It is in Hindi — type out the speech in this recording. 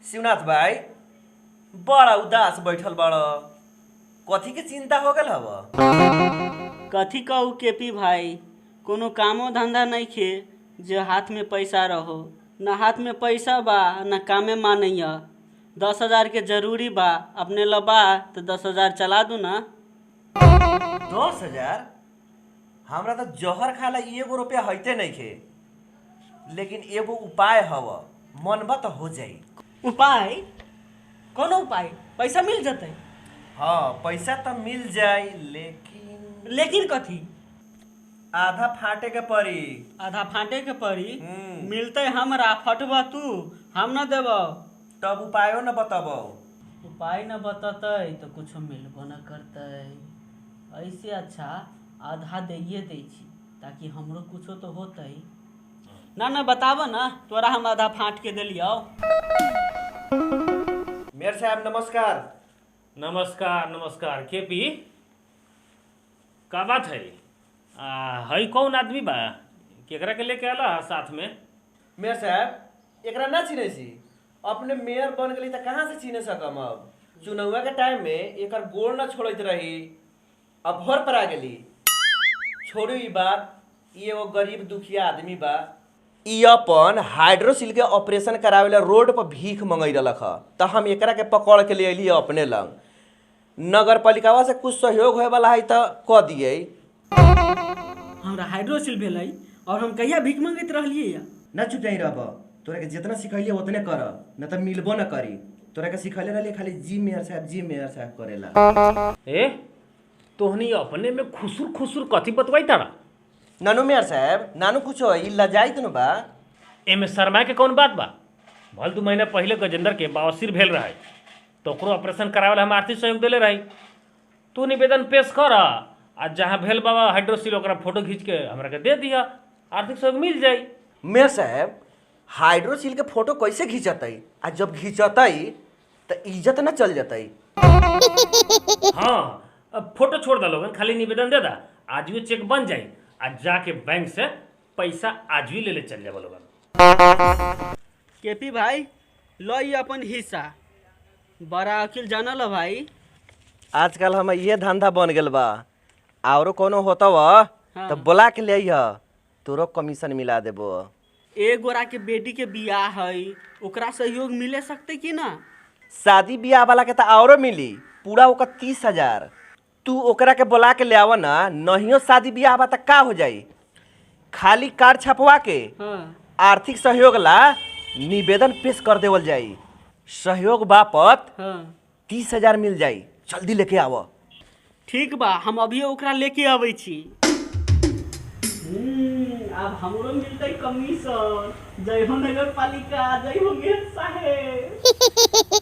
शिवनाथ भाई बड़ा उदास बैठल बड़, कथी के चिंता हो गल हव? कथी कहू केपी भाई, कोनो कामो धंधा नहीं खे जे हाथ में पैसा रहो। न हाथ में पैसा बा न कामे मानैया। 10,000 के जरूरी बा, अपने लबा तो 10,000 चला दू ना। 10,000? हमरा तो जहर खाला 1 रुपया हईते नहीं खे, लेकिन एगो उपाय हव, मनबा तो हो जाई। उपाय? कोनो उपाय? पैसा मिल जतै? हाँ पैसा तो मिल जाई, लेकिन कथी? आधा फाटे के पड़ी। आधा फाटे के पड़ी? मिलते हमरा, फटबा तू, हम न देब। तब उपायो न बताबो। उपाय न बततै तो कुछ मिलबो न करतै। ऐसे अच्छा आधा दैये दै छी ताकि हमरो कुछो तो होतै। ना बताब ना, तोरा हम आधा फाट के देलियो। मेयर साहब नमस्कार। नमस्कार नमस्कार। केपी का बात है? हई कौन आदमी बा? केकरा के लेके आला साथ में? मेयर साहब एकरा ना चिन्हे छी, अपने मेयर बन गई तो कहाँ से चिन्हे सकम? अब चुनाव के टाइम में एकर गोड़ न छोड़त रही, अब घर पर आ गई। छोड़ू ई बात, ये वो गरीब दुखिया आदमी बा। ई अपन हाइड्रोसिल के ऑपरेशन करावे ला रोड पर भीख मंगई रलख, तो हम एकरा के पकड़ के ले अलिए अपने लंग। नगर पालिकावा से कुछ सहयोग होए वाला है तो क दिए। हमरा हाइड्रोसिल भेलै और हम कहिया भीख मांगत रहलिए या? ना चुप नहीं रहब, तोरा के जितना सिखैलिए उतने कर, न तो मिलबो न करी। तोरा के सिखैले रहलिए खाली जी मेयर साहब करेला। ए तोहनी अपने में खुसुर खुसुर कथी बतवाई तारा? नानू मेयर साहब, नानू कुछ ई लजाइत न बा। एमे शर्मा के कौन बात बा? भल 2 महीना पहले गजेंद्र के बवासीर भेल रहे, तो ओकरो ऑपरेशन करावे हम आर्थिक सहयोग देले रही। तू निवेदन पेश कर, आज जहाँ भेल बाबा हाइड्रोसिल ओकरा फोटो खींच के हमरा के दे दिया, आर्थिक सहयोग मिल जाई। मेयर साहब हाइड्रोसिल के फोटो कैसे खींचतई? आ जब खींचतई तो इज्जत न चल जतई। हाँ अब फोटो छोड़ दा लोगन, खाली निवेदन दे दा, आज भी चेक बन जाई। आज जाके बैंक से पैसा आज भी ले चल जाबो लोगन। केपी भाई लो ये अपन हिस्सा। बड़ा अकिल जानल है भाई। आजकल हम ये धंधा बन गेल बा, औरो कोनो होता वा तो बोला के ले आइह, तोरो कमीशन मिला देबो। एक गोरा के बेटी के बियाह है, ओकरा सहयोग मिले सकते कि ना? शादी बियाह वाला के तो औरो मिली, पूरा ओकर 30,000। तू ओकरा के बोला के ले आवा ना, नहियो शादी बियाह बा त का हो जाई? खाली कार्ड छपवा के आर्थिक सहयोग ला निवेदन पेश कर देवल जाई। सहयोग बापत 30,000 मिल जाई। जल्दी लेके आवा। ठीक बा, हम अभी ओकरा लेके आबै छी। अब हमरो मिलते कमीशन। जय हो नगर पालिका, जय हो मेयर साहेब।